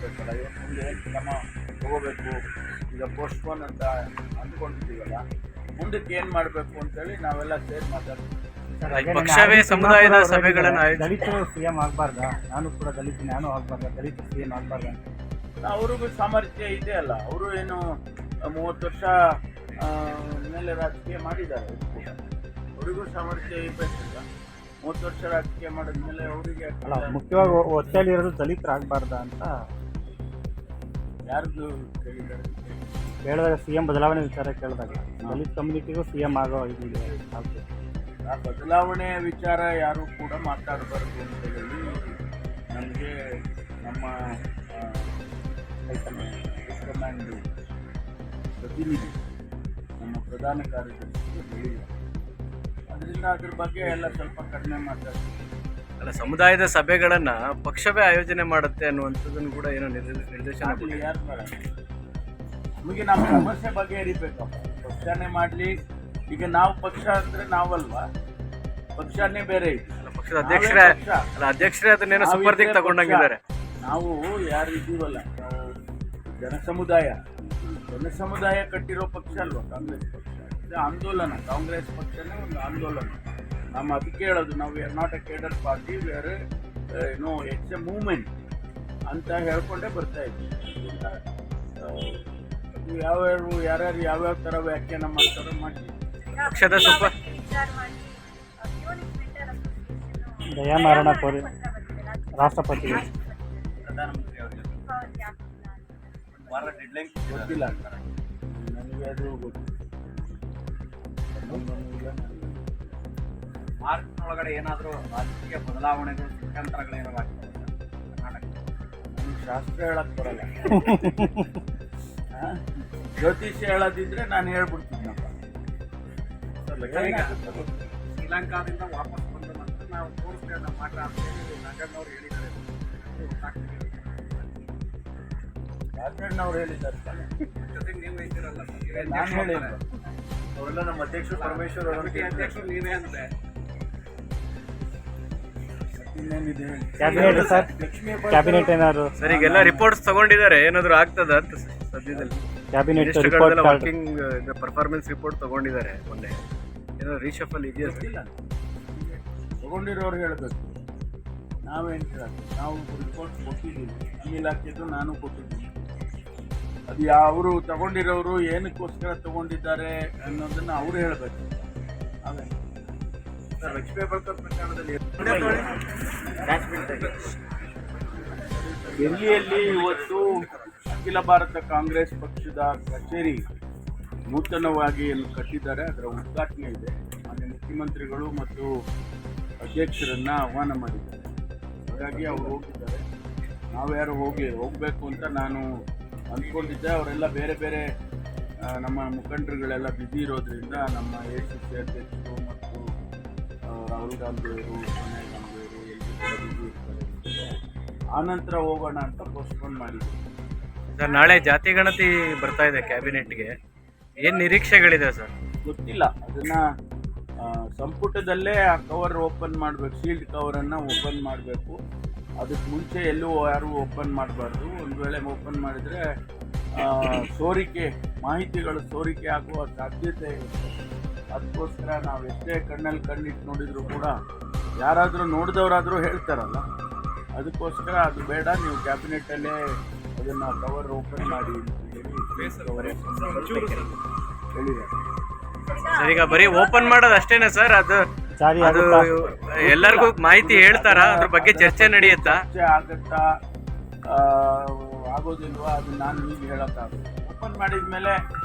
ಮಾಡಬೇಕಲ್ಲ, ಮುಂದೆ ಏನು ಕ್ರಮ ತಗೋಬೇಕು. ಈಗ ಪೋಸ್ಟ್ಪೋನ್ ಅಂತ ಅಂದ್ಕೊಂಡಿದ್ದೀವಲ್ಲ, ಮುಂದಕ್ಕೆ ಏನು ಮಾಡಬೇಕು ಅಂತೇಳಿ ನಾವೆಲ್ಲ ಸೇರಿ ಮಾತಾಡ್ತೀವಿ. ಪಕ್ಷವೇ ಸಮುದಾಯದ ಸಭೆಗಳನ್ನು ದಲಿತರು ಸಿಎಂ ಆಗಬಾರ್ದಾ? ನಾನು ಕೂಡ ದಲಿತ, ನಾನು ಆಗಬಾರ್ದ, ದಲಿತ ಸಿಎಂ ಆಗಬಾರ್ದ ಅಂತ ಅವ್ರಿಗೂ ಸಾಮರ್ಥ್ಯ ಇದೆ ಅಲ್ಲ. ಅವರು ಏನು 30 ವರ್ಷ ಮೇಲೆ ರಾಜಕೀಯ ಮಾಡಿದ್ದಾರೆ, ಅವರಿಗೂ ಸಾಮರ್ಥ್ಯ ಇರಬೇಕಲ್ಲ. 30 ವರ್ಷ ರಾಜಕೀಯ ಮಾಡಿದ್ಮೇಲೆ ಅವರಿಗೆ ಅಲ್ಲ, ಮುಖ್ಯವಾಗಿ ಒತ್ತಲಿರೋದು ದಲಿತರು ಆಗಬಾರ್ದ ಅಂತ ಯಾರ್ದು ಕೇಳಿದ್ದಾರೆ? ಕೇಳಿದಾಗ ಸಿಎಂ ಬದಲಾವಣೆ ವಿಚಾರ ಕೇಳಿದಾಗ ದಲಿತ ಕಮ್ಯುನಿಟಿಗೂ ಸಿಎಂ ಆಗೋ ಇದಿದೆ. ಆ ಬದಲಾವಣೆ ವಿಚಾರ ಯಾರು ಕೂಡ ಮಾತಾಡಬಾರ್ದು ಅಂತ ಹೇಳಿ ನಮಗೆ ನಮ್ಮ ಹೈಕಮಾಂಡ್ ಪ್ರತಿನಿಧಿ, ನಮ್ಮ ಪ್ರಧಾನ ಕಾರ್ಯದರ್ಶಿ ಹೇಳಿಲ್ಲ. ಅದರಿಂದ ಅದ್ರ ಬಗ್ಗೆ ಎಲ್ಲ ಸ್ವಲ್ಪ ಕಡಿಮೆ ಮಾತಾಡ್ತೀವಿ. ಅಲ್ಲ, ಸಮುದಾಯದ ಸಭೆಗಳನ್ನ ಪಕ್ಷವೇ ಆಯೋಜನೆ ಮಾಡುತ್ತೆ ಅನ್ನುವಂಥದ್ದನ್ನು ಕೂಡ ಏನೋ ನಿರ್ದೇಶನ ಆಗಲಿ, ಯಾರು ಮಾಡೋಣ? ನಮಗೆ ನಮ್ಮ ಸಮಸ್ಯೆ ಬಗೆಹರಿಬೇಕಪ್ಪ. ಪಕ್ಷನೇ ಮಾಡಲಿ. ಈಗ ನಾವು ಪಕ್ಷ ಅಂದರೆ ನಾವಲ್ವಾ, ಪಕ್ಷನೇ ಬೇರೆ ಇದೆ. ಪಕ್ಷದ ಅಧ್ಯಕ್ಷರೇ ಅದನ್ನೇನೋ ಸುಪರ್ದಿಗೆ ತಗೊಂಡಂಗಿದ್ದಾರೆ. ನಾವು ಯಾರು ಇದ್ದೀವಲ್ಲ, ನಾವು ಜನಸಮುದಾಯ ಕಟ್ಟಿರೋ ಪಕ್ಷ ಅಲ್ವಾ ಕಾಂಗ್ರೆಸ್ ಪಕ್ಷ. ಇದು ಆಂದೋಲನ. ಕಾಂಗ್ರೆಸ್ ಪಕ್ಷನೇ ಒಂದು ಆಂದೋಲನ. ನಮ್ಮ ಅದಕ್ಕೆ ಹೇಳೋದು, ನಾವು we are not A cadre party, we are it's A movement ಅಂತ ಹೇಳ್ಕೊಂಡೇ ಬರ್ತಾ ಇದ್ವಿ. ಯಾರ್ಯಾರು ಯಾವ್ಯಾವ ಥರ ವ್ಯಾಖ್ಯಾನ ಮಾಡ್ತಾರೋ ಮಾಡಿ. ಪಕ್ಷದ ದಯಾನಾರಾಯಣ ಕೋರಿ ರಾಷ್ಟ್ರಪತಿಗಳು ಪ್ರಧಾನಮಂತ್ರಿ ಅವರಿಗೆ ಡೆಡ್ಲೈನ್ ಗೊತ್ತಿಲ್ಲ ಅಂತಾರೆ. ನನಗೆ ಅದು ಗೊತ್ತಿಲ್ಲ. ಮಾರ್ಚ್ನೊಳಗಡೆ ಏನಾದರೂ ರಾಜಕೀಯ ಬದಲಾವಣೆಗಳು ಸ್ಥಳಾಂತರಗಳೇನಾದ್ರು ಆಗ್ತದೆ ಕರ್ನಾಟಕ? ನನಗೆ ಶಾಸ್ತ್ರ ಹೇಳಕ್ಕೆ ಬರಲ್ಲ. ಜ್ಯೋತಿಷ್ಯ ಹೇಳೋದಿದ್ರೆ ನಾನು ಹೇಳ್ಬಿಡ್ತಿದ್ನಪ್ಪ. ಶ್ರೀಲಂಕಾದಿಂದ ವಾಪಸ್ ಬಂದ ನಂತರ ನಾವು ತೋರಿಸ್ತೇವೆ ನಮ್ಮ ಮಾಟ ಅಂತೇಳಿ ನಾಗಣ್ಣವ್ರು ಹೇಳಿದ್ದಾರೆ. ರಾಜಣ್ಣವ್ರು ಹೇಳಿದ್ದಾರೆ. ಜೊತೆಗೆ ನೀವು ಇದ್ದೀರಲ್ಲ, ನಾನು ಹೇಳಿಲ್ಲ. ಅವರೆಲ್ಲ ನಮ್ಮ ಅಧ್ಯಕ್ಷರು ಪರಮೇಶ್ವರ್ ಅಧ್ಯಕ್ಷರು ನೀವೇ ಅಂದ್ರೆ ಇನ್ನೇನಿದೆ? ಕ್ಯಾಬಿನೆಟ್ ಸರ್, ಕ್ಯಾಬಿನೆಟ್ ಏನಾದ್ರು ಸರ್ ಈಗೆಲ್ಲ ರಿಪೋರ್ಟ್ಸ್ ತಗೊಂಡಿದ್ದಾರೆ, ಏನಾದ್ರು ಆಗ್ತದ ಅಂತ ಸದ್ಯದಲ್ಲಿ? ಕ್ಯಾಬಿನೆಟ್ ವರ್ಕಿಂಗ್ ಪರ್ಫಾರ್ಮೆನ್ಸ್ ರಿಪೋರ್ಟ್ ತಗೊಂಡಿದ್ದಾರೆ ಮೊನ್ನೆ. ಏನೋ ರೀಶಫಲ್ ಇದೆಯಾ ಸರ್? ತಗೊಂಡಿರೋರು ಹೇಳಬೇಕು, ನಾವೇನು ಹೇಳೋದು? ನಾವು ರಿಪೋರ್ಟ್ ಕೊಟ್ಟಿದ್ದೀವಿ, ನಮ್ಮ ಇಲಾಖೆದು ನಾನು ಕೊಟ್ಟಿದ್ದೀನಿ. ಅದು ಅವರು ತಗೊಂಡಿರೋರು ಏನಕ್ಕೋಸ್ಕರ ತಗೊಂಡಿದ್ದಾರೆ ಅನ್ನೋದನ್ನು ಅವರು ಹೇಳಬೇಕು. ಅದೇ ಸರ್, ಲಕ್ಷ್ಮೀ ಹೆಬ್ಬಾಳ್ಕರ್ ಪ್ರಕರಣದಲ್ಲಿ ಡೆಲ್ಲಿಯಲ್ಲಿ ಇವತ್ತು ಅಖಿಲ ಭಾರತ ಕಾಂಗ್ರೆಸ್ ಪಕ್ಷದ ಕಚೇರಿ ನೂತನವಾಗಿ ಎಲ್ಲಿ ಕಟ್ಟಿದ್ದಾರೆ, ಅದರ ಉದ್ಘಾಟನೆ ಇದೆ. ಮಾನ್ಯ ಮುಖ್ಯಮಂತ್ರಿಗಳು ಮತ್ತು ಅಧ್ಯಕ್ಷರನ್ನ ಆಹ್ವಾನ ಮಾಡಿದ್ದಾರೆ. ಹಾಗಾಗಿ ಅವರು ಹೋಗಿದ್ದಾರೆ. ನಾವ್ಯಾರು ಹೋಗಬೇಕು ಅಂತ ನಾನು ಅಂದ್ಕೊಂಡಿದ್ದೆ. ಅವರೆಲ್ಲ ಬೇರೆ ಬೇರೆ ನಮ್ಮ ಮುಖಂಡರುಗಳೆಲ್ಲ ಬ್ಯುಸಿ ಇರೋದ್ರಿಂದ ನಮ್ಮ ACC ಅಧ್ಯಕ್ಷರು ಮತ್ತು ರಾಹುಲ್ ಗಾಂಧಿಯವರು, ಸೋನಿಯಾ ಗಾಂಧಿಯವರು ಎಲ್ಲರೂ ಕೂಡ ಬ್ಯುಸಿ ಇರ್ತಾರೆ. ಆನಂತರ ಹೋಗೋಣ ಅಂತ ಪೋಸ್ಟ್ಪೋನ್ ಮಾಡಿದ್ವಿ. ಸರ್, ನಾಳೆ ಜಾತಿ ಗಣತಿ ಬರ್ತಾ ಇದೆ ಕ್ಯಾಬಿನೆಟ್ಗೆ, ಏನು ನಿರೀಕ್ಷೆಗಳಿದೆ ಸರ್? ಗೊತ್ತಿಲ್ಲ. ಅದನ್ನು ಸಂಪುಟದಲ್ಲೇ ಆ ಕವರ್ ಓಪನ್ ಮಾಡಬೇಕು, ಶೀಲ್ಡ್ ಕವರನ್ನು ಓಪನ್ ಮಾಡಬೇಕು. ಅದಕ್ಕೆ ಮುಂಚೆ ಎಲ್ಲೂ ಯಾರೂ ಓಪನ್ ಮಾಡಬಾರ್ದು. ಒಂದು ವೇಳೆ ಓಪನ್ ಮಾಡಿದರೆ ಮಾಹಿತಿಗಳು ಸೋರಿಕೆ ಆಗುವ ಸಾಧ್ಯತೆ ಇರುತ್ತೆ. ಅದಕ್ಕೋಸ್ಕರ ನಾವು ಎಷ್ಟೇ ಕಣ್ಣಿಟ್ಟು ನೋಡಿದರೂ ಕೂಡ ಯಾರಾದರೂ ನೋಡಿದವರಾದರೂ ಹೇಳ್ತಾರಲ್ಲ, ಅದಕ್ಕೋಸ್ಕರ ಅದು ಬೇಡ, ನೀವು ಕ್ಯಾಬಿನೆಟಲ್ಲೇ ಅದನ್ನು ಕವರ್ ಓಪನ್ ಮಾಡಿ ಹೇಳಿದ್ದಾರೆ. ಸರ್, ಈಗ ಬರೀ ಓಪನ್ ಮಾಡೋದು ಅಷ್ಟೇನಾ ಸರ್? ಅದು ಎಲ್ಲರಿಗೂ ಮಾಹಿತಿ ಹೇಳ್ತಾರಾ? ಅದ್ರ ಬಗ್ಗೆ ಚರ್ಚೆ ನಡೆಯುತ್ತಾ? ಚರ್ಚೆ ಆಗುತ್ತಾ ಆಗೋದಿಲ್ವಾ ಅದು ನಾನು ಈಗ ಹೇಳೋಕ್ಕಾಗುತ್ತೆ. ಓಪನ್ ಮಾಡಿದ ಮೇಲೆ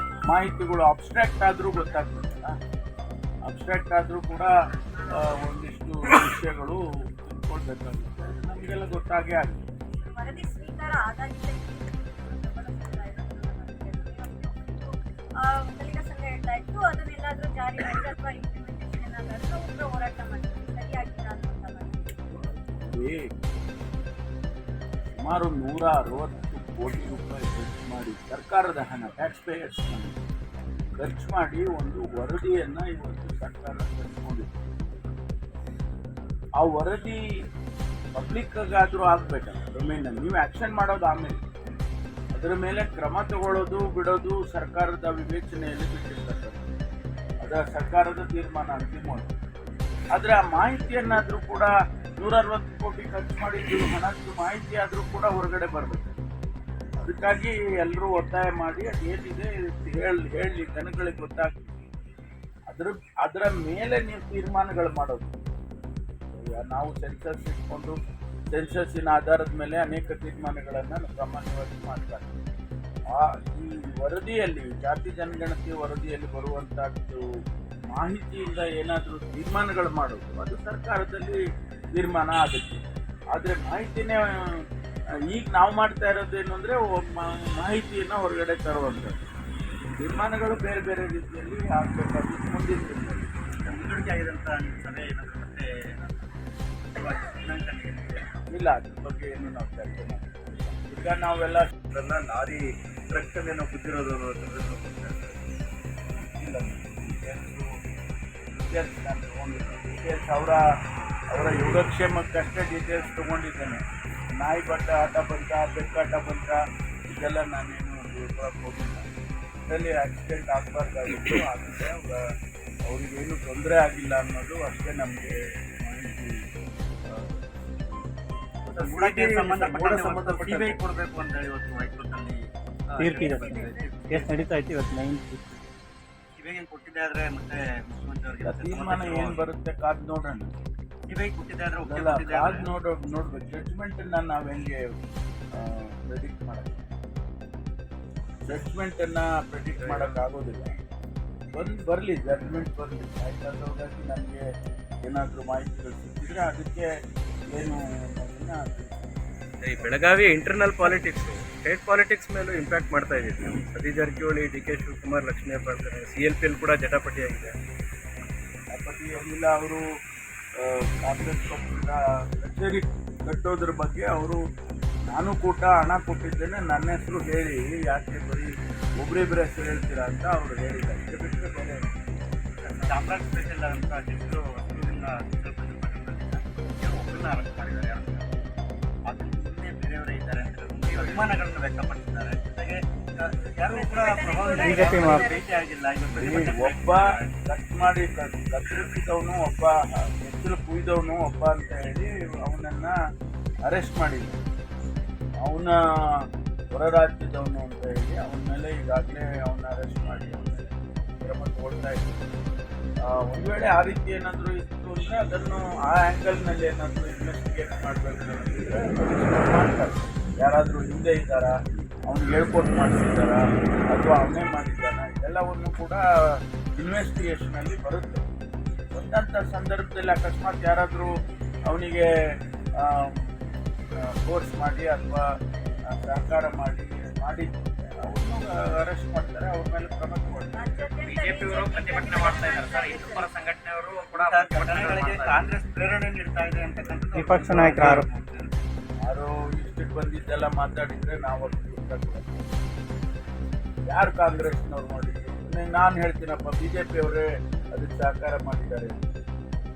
ಮಾಹಿತಿಗಳು ಅಬ್ಸ್ಟ್ರಾಕ್ಟ್ ಆದರೂ ಗೊತ್ತಾಗ್ತದಲ್ಲ. ಅಬ್ಸ್ಟ್ರಾಕ್ಟ್ ಆದರೂ ಕೂಡ ಒಂದಿಷ್ಟು ವಿಷಯಗಳು ತಿಳ್ಕೊಳ್ಬೇಕಾಗುತ್ತೆ. ನಮಗೆಲ್ಲ ಗೊತ್ತಾಗೇ ಆಗುತ್ತೆ. ಸುಮಾರು 160 ಕೋಟಿ ರೂಪಾಯಿ ಖರ್ಚು ಮಾಡಿ, ಸರ್ಕಾರದ ಹಣ, ಟ್ಯಾಕ್ಸ್ ಪೇಯರ್ಸ್ ಖರ್ಚು ಮಾಡಿ ಒಂದು ವರದಿಯನ್ನು ಇವತ್ತು ಸರ್ಕಾರ ತರಿಸ್ಕೊಂಡಿದೆ. ಆ ವರದಿ ಪಬ್ಲಿಕ್ಗಾದರೂ ಆಗಬೇಕಲ್ಲ. ಡೊಮೇನಲ್ಲಿ ನೀವು ಆ್ಯಕ್ಷನ್ ಮಾಡೋದು ಆಮೇಲೆ. ಅದರ ಮೇಲೆ ಕ್ರಮ ತಗೊಳ್ಳೋದು ಬಿಡೋದು ಸರ್ಕಾರದ ವಿವೇಚನೆಯಲ್ಲಿ ಬಿಟ್ಟಿರ್ತಕ್ಕಂಥದ್ದು. ಅದರ ಸರ್ಕಾರದ ತೀರ್ಮಾನ ಅಂತಿಮವಾಗಿ. ಆದರೆ ಆ ಮಾಹಿತಿಯನ್ನಾದರೂ ಕೂಡ 160 ಕೋಟಿ ಖರ್ಚು ಮಾಡಿದ್ದು ಹಣದ್ದು ಮಾಹಿತಿ ಆದರೂ ಕೂಡ ಹೊರಗಡೆ ಬರಬೇಕು. ಅದಕ್ಕಾಗಿ ಎಲ್ಲರೂ ಒತ್ತಾಯ ಮಾಡಿ ಅದೇನಿದೆ ಹೇಳಿ ಜನಗಳಿಗೆ ಗೊತ್ತಾಗ್ತದೆ. ಅದರ ಮೇಲೆ ನೀವು ತೀರ್ಮಾನಗಳು ಮಾಡೋದು. ನಾವು ಸೆನ್ಸಸ್ ಇಟ್ಕೊಂಡು ಸೆನ್ಸಸ್ಸಿನ ಆಧಾರದ ಮೇಲೆ ಅನೇಕ ತೀರ್ಮಾನಗಳನ್ನು ಸಾಮಾನ್ಯವಾಗಿ ಮಾಡ್ತಾರೆ. ಈ ವರದಿಯಲ್ಲಿ ಜಾತಿ ಜನಗಣತಿ ವರದಿಯಲ್ಲಿ ಬರುವಂತಹದ್ದು ಮಾಹಿತಿಯಿಂದ ಏನಾದರೂ ತೀರ್ಮಾನಗಳು ಮಾಡೋದು ಅದು ಸರ್ಕಾರದಲ್ಲಿ ತೀರ್ಮಾನ ಆಗುತ್ತೆ. ಆದರೆ ಮಾಹಿತಿನೇ ಈಗ ನಾವು ಮಾಡ್ತಾ ಇರೋದೇನು ಅಂದರೆ ಮಾಹಿತಿಯನ್ನು ಹೊರಗಡೆ ತರುವಂಥದ್ದು. ತೀರ್ಮಾನಗಳು ಬೇರೆ ಬೇರೆ ರೀತಿಯಲ್ಲಿ ಆಗಬೇಕಾಗಿ ಮುಂದಿನ ದಿನದಲ್ಲಿ ಮುಂದೂಡಿಕೆ ಆಗಿದಂಥ ಸಭೆ ಏನಾದರೂ ಮತ್ತೆ ಇಲ್ಲ, ಅದ್ರ ಬಗ್ಗೆ ಏನು ನಾವು ಚರ್ಚೆ ಮಾಡ್ತೀವಿ. ಈಗ ನಾವೆಲ್ಲ ಲಾರಿ ಟ್ರಕ್ಕಲ್ಲೇನೋ ಬಿದ್ದಿರೋದು ಇಲ್ಲ. ಡೀಟೇಲ್ಸ್ ನಾನು ತೊಗೊಂಡಿದ್ದೆ. ಡೀಟೇಲ್ಸ್ ಅವರ ಯೋಗಕ್ಷೇಮಕ್ಕಷ್ಟೇ ಡೀಟೇಲ್ಸ್ ತೊಗೊಂಡಿದ್ದೇನೆ. ನಾಯಿ ಬಟ್ಟ ಆಟ ಬಂತ, ಬೆಕ್ಕಾಟ ಬಂತ, ಇದೆಲ್ಲ ನಾನೇನು ತಿಳ್ಕೊಳಕ್ಕೆ ಹೋಗಿಲ್ಲ. ಇದರಲ್ಲಿ ಆಕ್ಸಿಡೆಂಟ್ ಆಗಬಾರ್ದಾಗಿತ್ತು, ಆಗಿದೆ. ಅವ್ರಿಗೇನು ತೊಂದರೆ ಆಗಿಲ್ಲ ಅನ್ನೋದು ಅಷ್ಟೇ ನಮಗೆ ಮಾಹಿತಿ. ಸಂಬಂಧಪಟ್ಟ CBI ಕೊಡಬೇಕು ಅಂತ ಹೇಳಿ ಇವತ್ತು ಹೈಕೋರ್ಟಲ್ಲಿ ತೀರ್ಪಿದೆ. ಕೇಸ್ ನಡೀತಾ ಇತ್ತು. ಇವತ್ತು 9 CBI ಕೊಟ್ಟಿದ್ದೆ. ಆದರೆ ಮತ್ತೆ ಮುಖ್ಯಮಂತ್ರಿ ತೀರ್ಮಾನ ಏನು ಬರುತ್ತೆ ಕಾದು ನೋಡೋಣ. CBI ಕೊಟ್ಟಿದ್ದೆ ಆದರೆ ಕಾದು ನೋಡ್ಬೇಕು. ಜಡ್ಜ್ಮೆಂಟನ್ನು ನಾವು ಹೆಂಗೆ ಪ್ರೆಡಿಕ್ಟ್ ಮಾಡೋದು? ಜಡ್ಜ್ಮೆಂಟನ್ನು ಪ್ರೆಡಿಕ್ಟ್ ಮಾಡೋಕ್ಕಾಗೋದಿಲ್ಲ. ಬರಲಿ, ಜಡ್ಜ್ಮೆಂಟ್ ಬರಲಿ. ಆಯ್ತಾಗಿ ನಮಗೆ ಏನಾದರೂ ಮಾಹಿತಿಗಳು ಸಿಕ್ಕಿದ್ರೆ ಅದಕ್ಕೆ ಏನು ಈ Belagavi internal politics state politics ಮೇಲೂ ಇಂಪ್ಯಾಕ್ಟ್ ಮಾಡ್ತಾ ಇದ್ದೀವಿ. ಸತೀಶ್ ಜಾರಕಿಹೊಳಿ, DK ಶಿವಕುಮಾರ್, ಲಕ್ಷ್ಮೀ ಹೆಬ್ಬಾಳ್ಕರ್, CLPL ಕೂಡ ಜಟಾಪಟಿಯಾಗಿದೆ. ಜಟಾಪಟಿಯಾಗಿಲ್ಲ. ಅವರು ಕಾಂಗ್ರೆಸ್ ಪಕ್ಷದ ಕಚೇರಿ ಕಟ್ಟೋದ್ರ ಬಗ್ಗೆ ಅವರು ನಾನು ಕೂಟ ಹಣ ಕೊಟ್ಟಿದ್ದೇನೆ, ನನ್ನ ಹೆಸರು ಹೇಳಿ ಯಾಕೆ ಬರೀ ಒಬ್ಬರಿಬ್ಬರ ಹೆಸರು ಹೇಳ್ತೀರಾ ಅಂತ ಅವರು ಹೇಳಿದ್ದಾರೆ. ಇದು ಬಿಟ್ಟರೆ ಬೇರೆ ಚಾಮರಾಜ ಸ್ಪೆಷಲ್ ಅಂತ ಹೆಸರು ಒಬ್ಬರನ್ನ ಅರೆಸ್ಟ್ ಮಾಡಿದ್ದಾರೆ. ಅದು ಮುಂದೆ ಬೇರೆಯವರೇ ಇದ್ದಾರೆ ಅಂತ ಅಭಿಮಾನಗಳನ್ನು ವ್ಯಕ್ತಪಡಿಸಿದ್ದಾರೆ. ಜೊತೆಗೆ ಯಾರು ಕೂಡ ಭೇಟಿ ಆಗಿಲ್ಲ. ಒಬ್ಬ ಕಟ್ ಮಾಡಿ ಕತ್ತರಿಸಿದವನು, ಒಬ್ಬ ಹೆಸರು ಕುಯ್ದವನು ಒಬ್ಬ ಅಂತ ಹೇಳಿ ಅವನನ್ನು ಅರೆಸ್ಟ್ ಮಾಡಿದ್ರು. ಅವನ ಹೊರ ರಾಜ್ಯದವನು ಅಂತ ಹೇಳಿ ಅವನ ಮೇಲೆ ಈಗಾಗಲೇ ಅವನ್ನ ಅರೆಸ್ಟ್ ಮಾಡಿ ಅವನ ಕ್ರಮ ತಗೊಳ್ತಾ ಇದ್ರು. ಒಂದು ವೇಳೆ ಆ ರೀತಿ ಏನಾದರೂ ಇತ್ತು ಅಂದರೆ ಅದನ್ನು ಆ ಆ್ಯಂಗಲ್ನಲ್ಲಿ ಏನಾದರೂ ಇನ್ವೆಸ್ಟಿಗೇಟ್ ಮಾಡಬೇಕು ಅಂತಿದ್ರೆ ಮಾಡ್ತಾರೆ. ಯಾರಾದರೂ ಹಿಂದೆ ಇದ್ದಾರಾ, ಅವ್ನಿಗೆ ಹೇಳ್ಕೊಟ್ಟು ಮಾಡಿಸಿದ್ದಾರಾ, ಅಥವಾ ಅವನೇ ಮಾಡಿದ್ದಾನ, ಇದೆಲ್ಲವನ್ನು ಕೂಡ ಇನ್ವೆಸ್ಟಿಗೇಷನಲ್ಲಿ ಬರುತ್ತೆ. ಬಂದಂಥ ಸಂದರ್ಭದಲ್ಲಿ ಅಕಸ್ಮಾತ್ ಯಾರಾದರೂ ಅವನಿಗೆ ಫೋರ್ಸ್ ಮಾಡಿ ಅಥವಾ ಸಹಕಾರ ಮಾಡಿ ಅವ್ರನ್ನೂ ಅರೆಸ್ಟ್ ಮಾಡ್ತಾರೆ, ಅವ್ರ ಮೇಲೆ ಕ್ರಮ ತಗೊಳ್ತಾರೆ. ಬಿಜೆಪಿಯವರು ಪ್ರತಿಭಟನೆ ಮಾಡ್ತಾ ಇದ್ದಾರೆ ಸರ್. ಹಿಂದೂಪರ ಸಂಘಟನೆಯವರು ಕೂಡ ಘಟನೆಗಳಿಗೆ ಕಾಂಗ್ರೆಸ್ ಪ್ರೇರಣೆ ನೀಡ್ತಾ ಇದೆ ಅಂತಕ್ಕಂಥದ್ದು ವಿಪಕ್ಷ ನಾಯಕರು ಯಾರು ಇಷ್ಟಕ್ಕೆ ಬಂದಿದ್ದೆಲ್ಲ ಮಾತಾಡಿದರೆ ನಾವು ಅದಕ್ಕೆ ಉತ್ತರ ಕೊಡೋದು. ಯಾರು ಕಾಂಗ್ರೆಸ್ನವ್ರು ಮಾಡಿದ್ರು? ನಾನು ಹೇಳ್ತೀನಪ್ಪ, BJPಯವರೇ ಅದಕ್ಕೆ ಸಹಕಾರ ಮಾಡಿದ್ದಾರೆ.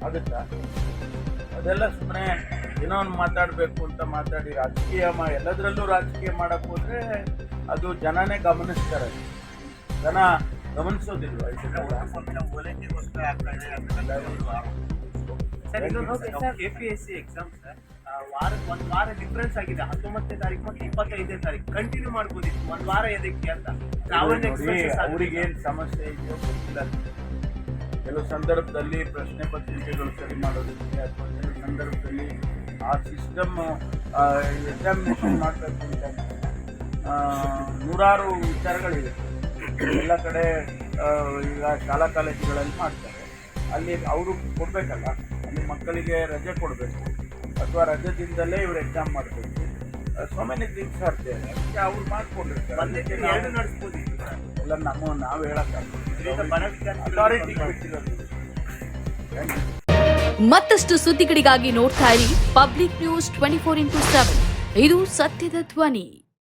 ಆಗುತ್ತಾ? ಅದೆಲ್ಲ ಸುಮ್ಮನೆ ಏನೋ ಒಂದು ಮಾತಾಡಬೇಕು ಅಂತ ಮಾತಾಡಿ ರಾಜಕೀಯ ಎಲ್ಲದರಲ್ಲೂ ರಾಜಕೀಯ ಮಾಡೋಕ್ಕೆ ಹೋದರೆ ಅದು ಜನನೇ ಗಮನಿಸ್ತಾರೆ. ಜನ ಗಮನಿಸೋದಿಲ್ವ? KPSC ಎಕ್ಸಾಮ್ ಸರ್, ಒಂದು ವಾರ ಡಿಫ್ರೆನ್ಸ್ ಆಗಿದೆ. 19ನೇ ತಾರೀಕು ಮತ್ತು 25ನೇ ತಾರೀಕು ಕಂಟಿನ್ಯೂ ಮಾಡ್ಬೋದಿತ್ತು. ಒಂದು ವಾರ ಎದಕ್ಕೆ ಅಂತ ಅವ್ರಿಗೇನು ಸಮಸ್ಯೆ ಇದೆಯೋ ಗೊತ್ತಿಲ್ಲ. ಕೆಲವು ಸಂದರ್ಭದಲ್ಲಿ ಪ್ರಶ್ನೆ ಪತ್ರಿಕೆಗಳು ಸರಿ ಮಾಡೋದಕ್ಕೆ ಅಥವಾ ಕೆಲವು ಸಂದರ್ಭದಲ್ಲಿ ಆ ಸಿಸ್ಟಮ್ ಎಕ್ಸಾಮಿನೇಷನ್ ಮಾಡಬೇಕು ಅಂತ ನೂರಾರು ವಿಚಾರಗಳಿವೆ. ಎಲ್ಲ ಕಡೆ ಈಗ ಶಾಲಾ ಕಾಲೇಜುಗಳಲ್ಲಿ ಮಾಡ್ತಾರೆ. ಅಲ್ಲಿ ಅವರು ಕೊಡಬೇಕಲ್ಲ, ಅಲ್ಲಿ ಮಕ್ಕಳಿಗೆ ರಜೆ ಕೊಡಬೇಕು ಅಥವಾ ರಜೆದಿಂದಲೇ ಇವರು ಎಕ್ಸಾಮ್ ಮಾಡಬೇಕು. ಸೊ ಮೆನಿ ಥಿಂಗ್ಸ್ ಆರ್ತೆ. ಅದಕ್ಕೆ ಅವ್ರು ಮಾಡಿಕೊಂಡಿರ್ತಾರೆ. ಎಲ್ಲ ನಾವು ಹೇಳೋಕ್ಕಾಗ್ತದೆ, ಅಥಾರಿಟಿ ಬಿಟ್ಟಿರೋದು. ಮತ್ತಷ್ಟು ಸುದ್ದಿಗಳಿಗಾಗಿ ನೋಡ್ತಾ ಇರಿ ಪಬ್ಲಿಕ್ ನ್ಯೂಸ್ 24x7. ಇದು ಸತ್ಯದ ಧ್ವನಿ.